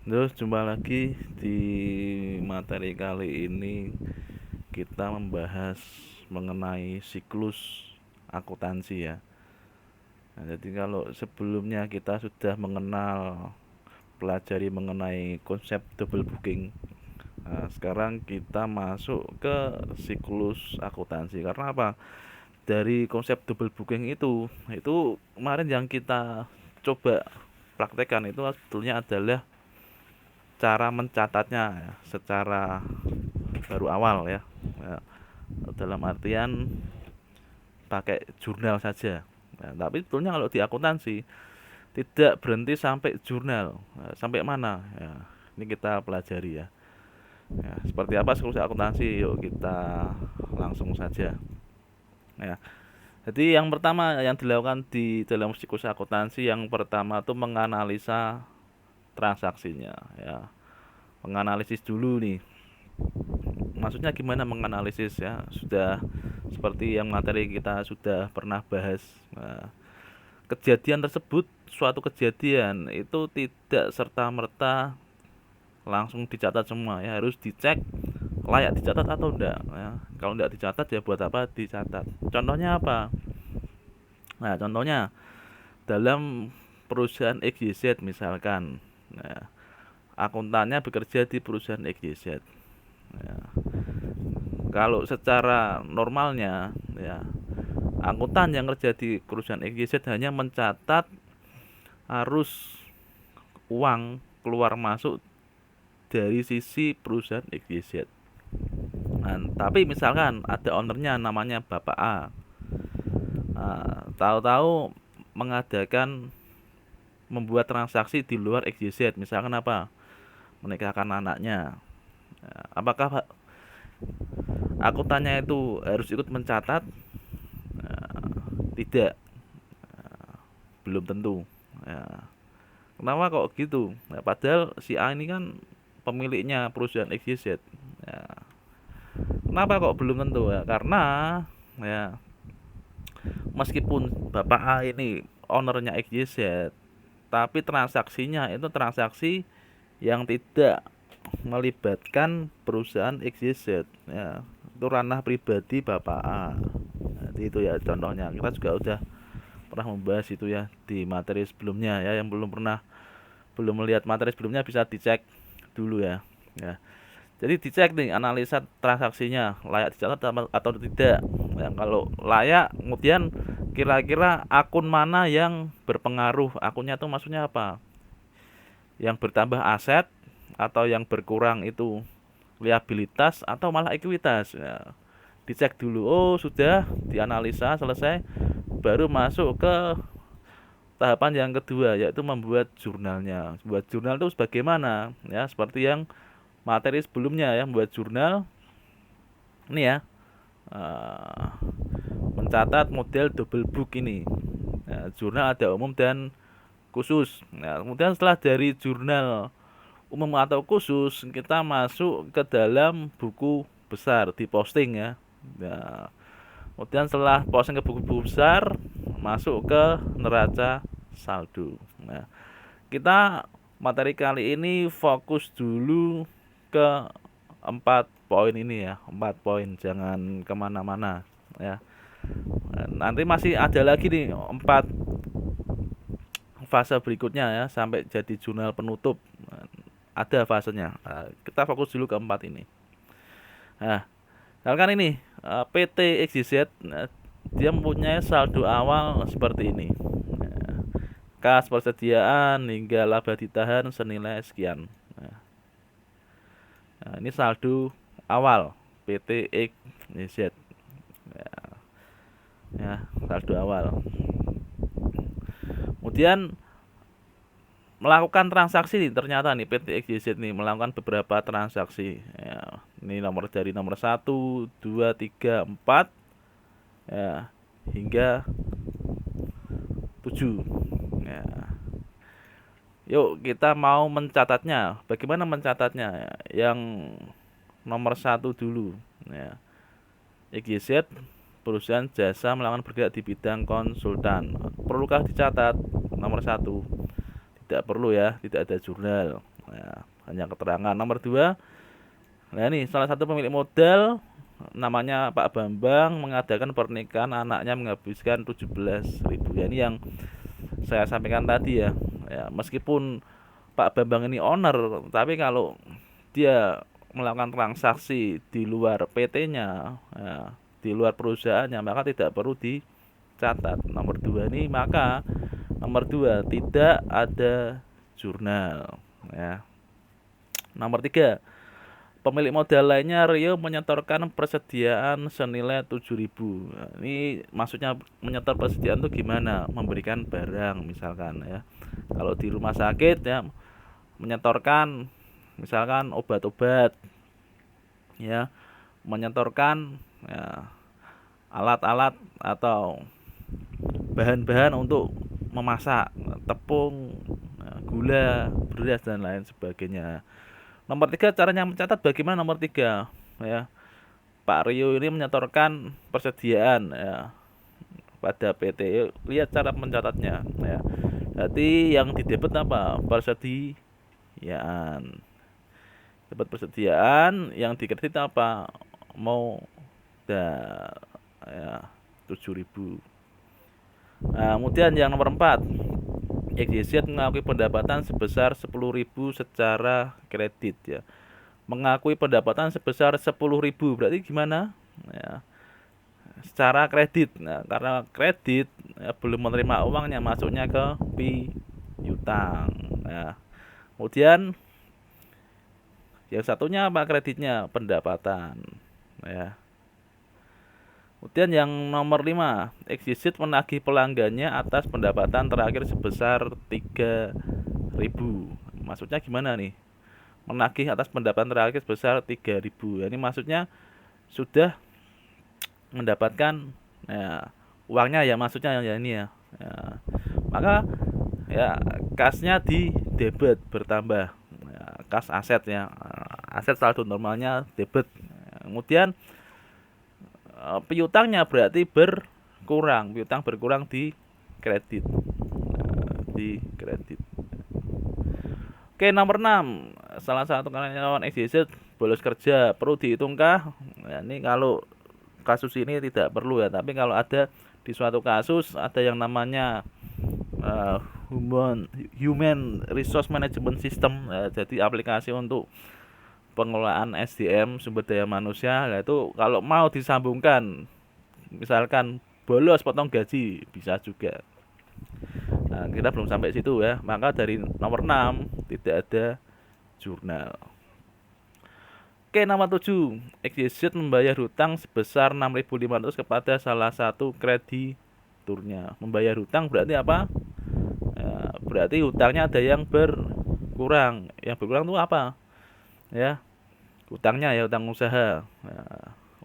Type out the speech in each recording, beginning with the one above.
Terus jumpa lagi di materi kali ini kita membahas mengenai siklus akuntansi ya. Nah, jadi kalau sebelumnya kita sudah mengenal pelajari mengenai konsep double booking. Nah, sekarang kita masuk ke siklus akuntansi. Karena apa? Dari konsep double booking itu kemarin yang kita coba praktekkan itu sebetulnya adalah cara mencatatnya ya, secara baru awal ya. Ya, dalam artian pakai jurnal saja. Nah, tapi sebetulnya kalau di akuntansi tidak berhenti sampai jurnal. Nah, sampai mana? Ya, ini kita pelajari ya. Ya, seperti apa solusi akuntansi? Yuk kita langsung saja. Ya, jadi yang pertama yang dilakukan di dalam siklus akuntansi yang pertama itu menganalisa transaksinya ya. Menganalisis dulu nih. Maksudnya gimana menganalisis ya? Sudah seperti yang materi kita sudah pernah bahas. Nah, kejadian tersebut, suatu kejadian itu tidak serta-merta langsung dicatat semua ya, harus dicek layak dicatat atau enggak ya. Kalau enggak dicatat ya buat apa dicatat. Contohnya apa? Nah, contohnya dalam perusahaan XYZ misalkan. Nah, akuntannya bekerja di perusahaan XYZ. Ya, kalau secara normalnya ya akuntan yang kerja di perusahaan XYZ hanya mencatat arus uang keluar masuk dari sisi perusahaan XYZ. Nah, tapi misalkan ada ownernya namanya Bapak A. Nah, tahu-tahu mengadakan membuat transaksi di luar XYZ, misalkan apa? Menikahkan anaknya. Nah, apakah akuntannya itu harus ikut mencatat? Nah, tidak, belum tentu. Ya. Kenapa kok gitu? Nah, padahal si A ini kan pemiliknya perusahaan XYZ. Ya. Kenapa kok belum tentu ya? Karena ya meskipun Bapak A ini ownernya XYZ, tapi transaksinya itu transaksi yang tidak melibatkan perusahaan XYZ. Ya, itu ranah pribadi Bapak A. Jadi itu ya contohnya. Kita juga udah pernah membahas itu ya di materi sebelumnya ya. Yang belum melihat materi sebelumnya bisa dicek dulu ya. Ya. Jadi dicek nih analisa transaksinya layak dicatat atau tidak. Ya, kalau layak, kemudian kira-kira akun mana yang berpengaruh? Akunnya itu maksudnya apa? Yang bertambah aset atau yang berkurang itu liabilitas atau malah ekuitas. Ya, dicek dulu. Oh, sudah dianalisa selesai, baru masuk ke tahapan yang kedua yaitu membuat jurnalnya. Buat jurnal itu sebagaimana? Ya, seperti yang materi sebelumnya ya, membuat jurnal ini ya. eh, Mencatat model double book ini. Nah, jurnal ada umum dan khusus. Nah, kemudian setelah dari jurnal umum atau khusus, kita masuk ke dalam buku besar, diposting ya. Nah, kemudian setelah posting ke buku besar, masuk ke neraca saldo. Nah, kita materi kali ini fokus dulu ke 4 poin ini ya, 4 poin, jangan kemana-mana ya. Nanti masih ada lagi nih 4 fase berikutnya ya sampai jadi jurnal penutup. Ada fasenya. Nah, kita fokus dulu ke 4 ini. Nah, misalkan ini PT XYZ, dia mempunyai saldo awal seperti ini. Nah, kas persediaan hingga laba ditahan senilai sekian. Nah, ini saldo awal PT XYZ. Ya, saldo awal. Kemudian melakukan transaksi nih, ternyata nih PT XYZ nih melakukan beberapa transaksi ya, ini dari nomor 1, 2, 3, 4 ya, hingga 7 ya. Yuk kita mau mencatatnya. Bagaimana mencatatnya? Yang nomor 1 dulu ya. XYZ perusahaan jasa melakukan bergerak di bidang konsultan. Perlukah dicatat? Nomor 1 tidak perlu ya, tidak ada jurnal. Ya, hanya keterangan. Nomor 2, nah ini salah satu pemilik modal namanya Pak Bambang mengadakan pernikahan anaknya menghabiskan 17.000. Ya, ini yang saya sampaikan tadi ya. Ya, meskipun Pak Bambang ini owner, tapi kalau dia melakukan transaksi di luar PT-nya, ya, di luar perusahaannya, maka tidak perlu dicatat. Nomor 2 ini, maka nomor 2 tidak ada jurnal, ya. Nomor 3, pemilik modal lainnya Rio menyetorkan persediaan senilai 7.000. Nah, ini maksudnya menyetor persediaan itu gimana? Memberikan barang misalkan ya. Kalau di rumah sakit ya menyetorkan misalkan obat-obat ya, menyetorkan ya, alat-alat atau bahan-bahan untuk memasak, tepung, gula, beras dan lain sebagainya. Nomor 3, caranya mencatat bagaimana? Nomor 3 ya, Pak Rio ini menyetorkan persediaan ya pada PT. Lihat cara mencatatnya ya. Jadi yang didebet apa? Persediaan. Dapat persediaan, yang dikredit apa? Modal ya, 7.000. Nah, kemudian yang nomor 4, XYZ mengakui pendapatan sebesar 10.000 secara kredit ya. Mengakui pendapatan sebesar 10.000 berarti gimana? Ya, secara kredit. Nah, karena kredit ya, belum menerima uangnya, masuknya ke piutang. Nah, kemudian yang satunya apa kreditnya? Pendapatan. Ya. Kemudian yang nomor 5, XYZ menagih pelanggannya atas pendapatan terakhir sebesar 3.000. Maksudnya gimana nih? Menagih atas pendapatan terakhir sebesar 3.000. Ini maksudnya sudah mendapatkan ya, uangnya ya, maksudnya ya ini ya. Ya. Maka ya kasnya di debit bertambah. Ya, kas aset ya. Aset saldo normalnya debit. Kemudian piutangnya berarti berkurang. Piutang berkurang di kredit. Di kredit. Oke, nomor 6, salah satu karyawan XYZ bolos kerja, perlu dihitungkah? Ya, ini kalau kasus ini tidak perlu ya, tapi kalau ada di suatu kasus ada yang namanya uh, human resource management system, jadi aplikasi untuk pengelolaan SDM sumber daya manusia, itu kalau mau disambungkan misalkan bolos potong gaji bisa juga. Nah, kita belum sampai situ ya, maka dari nomor 6 tidak ada jurnal. Oke, nomor 7, XYZ membayar hutang sebesar 6.500 kepada salah satu krediturnya. Membayar hutang berarti apa? Ya, berarti hutangnya ada yang berkurang. Yang berkurang itu apa? Ya, hutangnya ya hutang usaha. Ya,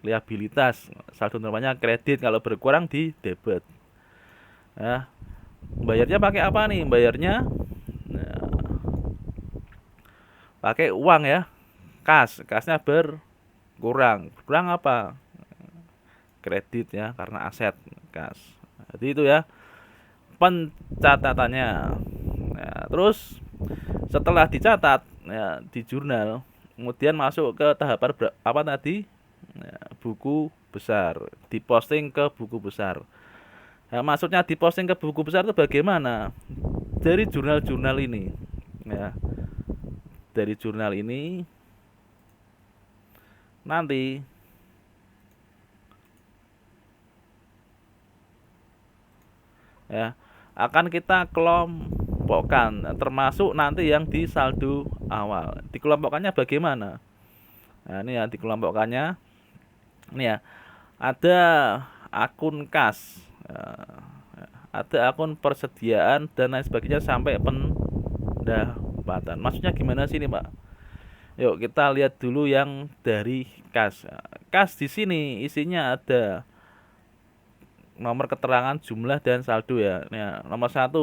liabilitas, saldo normalnya kredit, kalau berkurang di debit. Ya, bayarnya pakai apa nih? Bayarnya nah, pakai uang ya, kasnya berkurang. Kurang apa? Kredit ya, karena aset kas. Jadi itu ya pencatatannya. Nah, terus setelah dicatat ya, di jurnal, kemudian masuk ke tahapan apa tadi? Ya, buku besar, diposting ke buku besar. Nah, maksudnya diposting ke buku besar itu bagaimana? Dari jurnal-jurnal ini, ya, dari jurnal ini nanti ya akan kita kelompokkan, termasuk nanti yang di saldo awal. Dikelompokkannya bagaimana? Nah, ini ya dikelompokkannya. Ini ya, ada akun kas, ada akun persediaan dan lain sebagainya sampai pendapatan. Maksudnya gimana sih ini, Pak? Yuk kita lihat dulu yang dari kas. Kas di sini isinya ada nomor keterangan jumlah dan saldo ya. Nah, nomor 1,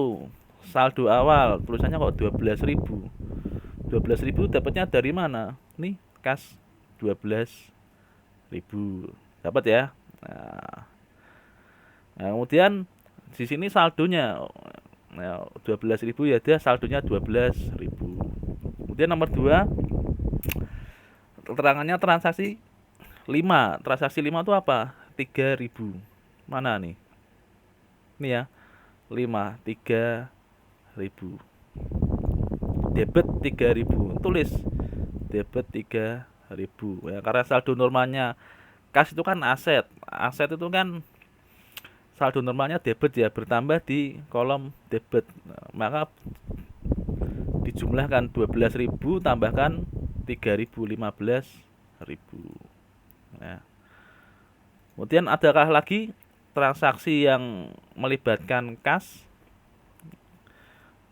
saldo awal, tulisannya kok 12.000. 12.000 dapatnya dari mana? Nih, kas 12.000. Dapat ya. Nah, kemudian di sini saldonya 12.000 ya, dia saldonya 12.000. Kemudian nomor 2, keterangannya transaksi 5. Transaksi 5 itu apa? 3.000. Mana nih? Ini ya, 5, 3.000. Debit 3.000. Tulis debit 3.000 ya, karena saldo normalnya kas itu kan aset. Aset itu kan saldo normalnya debit ya, bertambah di kolom debit. Maka dijumlahkan 12.000 tambahkan 3.000, 15.000. Nah, kemudian adakah lagi transaksi yang melibatkan kas?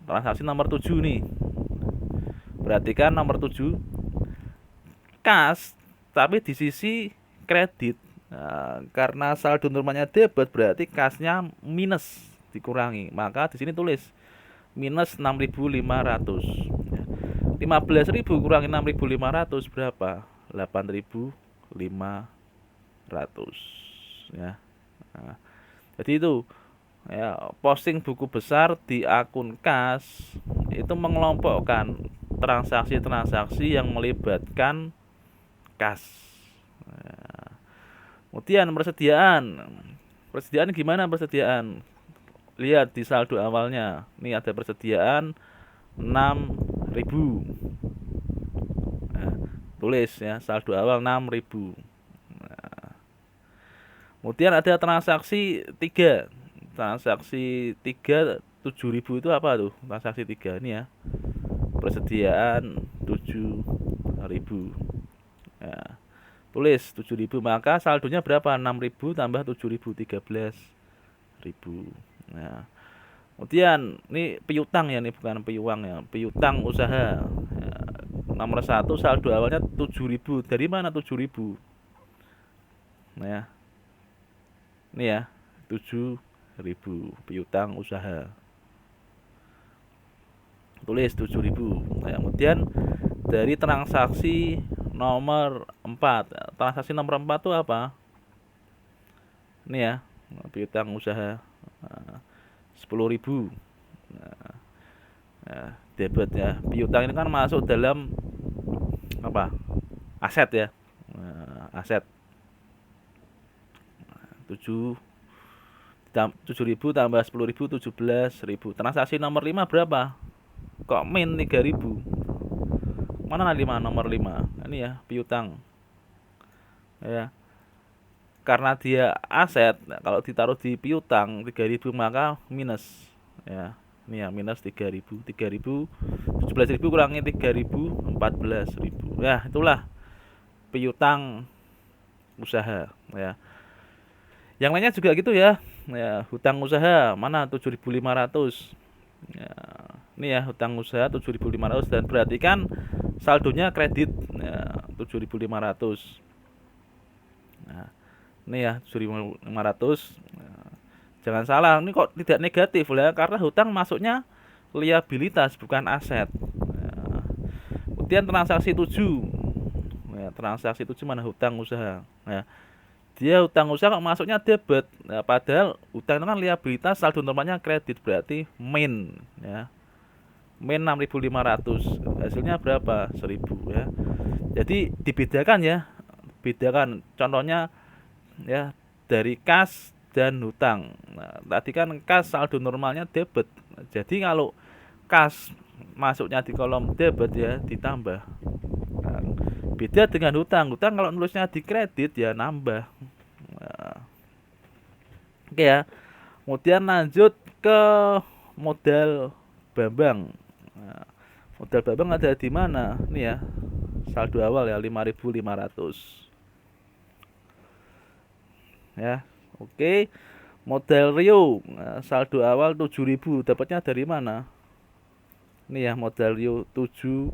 Transaksi nomor 7 nih. Perhatikan nomor 7, kas tapi di sisi kredit. Nah, karena saldo normalnya debit berarti kasnya minus, dikurangi. Maka di sini tulis minus 6.500. 15.000 kurangi 6.500 berapa? 8.500 ya. Nah, jadi itu ya, posting buku besar di akun kas itu mengelompokkan transaksi-transaksi yang melibatkan kas. Nah, kemudian persediaan gimana persediaan? Lihat di saldo awalnya, ini ada persediaan 6.000. Nah, tulis ya, saldo awal 6.000. Nah, kemudian ada transaksi 3. Transaksi 3 7.000 itu apa tuh? Transaksi 3 ini ya. Persediaan 7.000. Ya. Tulis 7.000, maka saldonya berapa? 6.000 tambah 7.000, 13.000. Nah, kemudian ini piutang ya, ini bukan piuang ya, piutang usaha. Ya, nomor 1 saldo awalnya 7.000. Dari mana 7.000? Nah, ya. Ini ya, 7.000 piutang usaha. Tulis 7.000. Nah, kemudian dari transaksi nomor 4. Transaksi nomor 4 itu apa? Ini ya, piutang usaha 10.000. Nah, debit ya. Piutang ini kan masuk dalam apa? Aset ya. Aset. 7.000 tambah 10.000, 17.000. Transaksi nomor 5 berapa? Kok min 3.000? Mana 5 nomor 5? Ini ya, piutang. Ya. Karena dia aset, nah, kalau ditaruh di piutang 3.000 maka minus. Ya. Ini ya, minus 3.000. 3.000, 17.000 kurangi 3.000, 14.000. Ya, itulah piutang usaha ya. Yang lainnya juga gitu ya. Ya, hutang usaha mana 7.500. Ya, ini ya, hutang usaha 7.500 dan perhatikan saldonya kredit ya, 7.500. Nah, ini ya 7.500. Nah, jangan salah, ini kok tidak negatif ya, karena hutang masuknya liabilitas bukan aset. Nah, kemudian transaksi 7. Ya, transaksi 7 mana hutang usaha. Ya, dia hutang usaha kok masuknya debit. Nah, padahal hutang itu kan liabilitas, saldo normalnya kredit, berarti min ya. Min 6.500. Hasilnya berapa? 1.000 ya. Jadi dibedakan ya. Bedakan contohnya ya, dari kas dan hutang. Nah, tadi kan kas saldo normalnya debit. Jadi kalau kas masuknya di kolom debit ya ditambah. Nah, beda dengan hutang. Hutang kalau nulisnya di kredit ya nambah. Nah, oke ya. Kemudian lanjut ke modal Bambang. Nah, modal Bambang ada di mana? Ini ya. Saldo awal ya 5.500. Ya. Oke. Model Rio, nah, saldo awal 7.000. Dapatnya dari mana? Ini ya, modal Rio 7.000.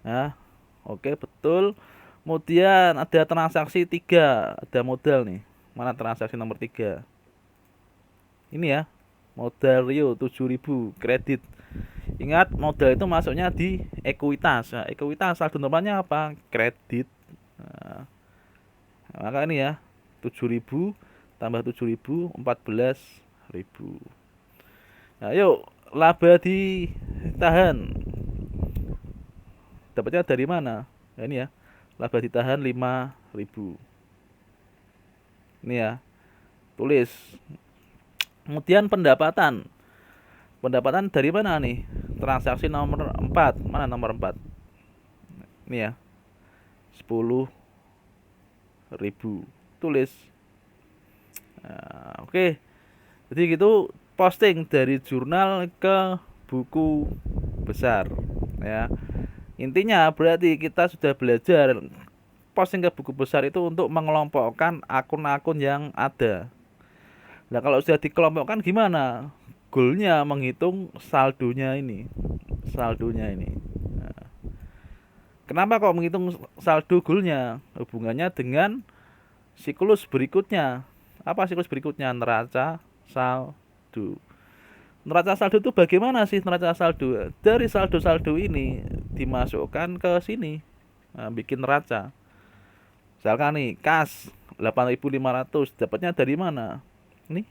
Nah, oke betul. Kemudian ada transaksi 3, ada modal nih. Mana transaksi nomor 3? Ini ya, modal Rio 7.000 kredit. Ingat, modal itu masuknya di ekuitas. Nah, ekuitas saldo normalnya apa? Kredit. Nah, maka ini ya, 7.000 tambah 7.000, 14.000. Nah, yuk laba di ditahan. Dapatnya dari mana? Nah, ini ya. Laba ditahan 5.000. Ini ya. Tulis. Kemudian pendapatan. Pendapatan dari mana nih? Transaksi nomor 4. Mana nomor 4? Ini ya. 10.000. Tulis. Nah, oke. Jadi gitu posting dari jurnal ke buku besar ya. Intinya berarti kita sudah belajar posting ke buku besar itu untuk mengelompokkan akun-akun yang ada. Nah, kalau sudah dikelompokkan gimana? Goalnya menghitung saldonya ini. Saldonya ini. Nah, kenapa kok menghitung saldo goalnya? Hubungannya dengan siklus berikutnya. Apa siklus berikutnya? Neraca saldo. Neraca saldo itu bagaimana sih neraca saldo? Dari saldo-saldo ini dimasukkan ke sini. Nah, bikin neraca. Misalkan nih, kas 8.500 dapatnya dari mana? Ini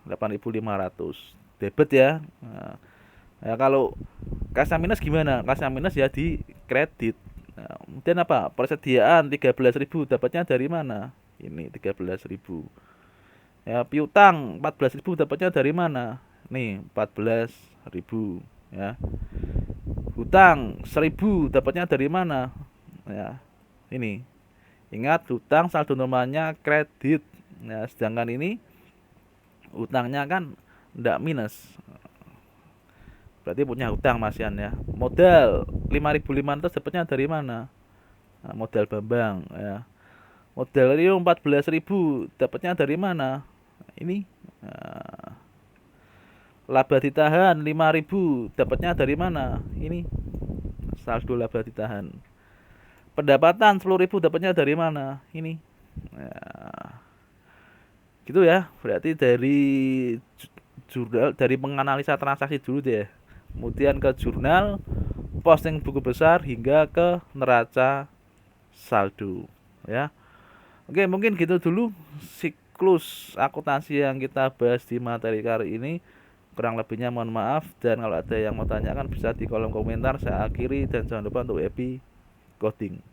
8.500 debit ya. Nah, ya kalau kasnya minus gimana? Kasnya minus ya di kredit. Nah, kemudian apa? Persediaan 13.000 dapatnya dari mana? Ini 13.000. Ya, piutang 14.000 dapatnya dari mana? Nih, 14.000 ya. Hutang 1.000 dapatnya dari mana? Ya, ini. Ingat hutang saldo normalnya kredit. Ya, sedangkan ini hutangnya kan tidak minus. Berarti punya hutang masian ya. Modal 5.500 dapatnya dari mana? Nah, modal Bambang ya. Modal Rio 14.000 dapatnya dari mana? Nah, ini laba ditahan 5.000 dapatnya dari mana? Ini saldo laba ditahan. Pendapatan 10.000 dapatnya dari mana? Ini. Nah, gitu ya. Berarti dari jurnal, dari menganalisa transaksi dulu deh. Kemudian ke jurnal, posting buku besar hingga ke neraca saldo ya. Oke, mungkin gitu dulu siklus akuntansi yang kita bahas di materi kali ini. Kurang lebihnya mohon maaf, dan kalau ada yang mau tanyakan bisa di kolom komentar. Saya akhiri dan jangan lupa untuk happy coding.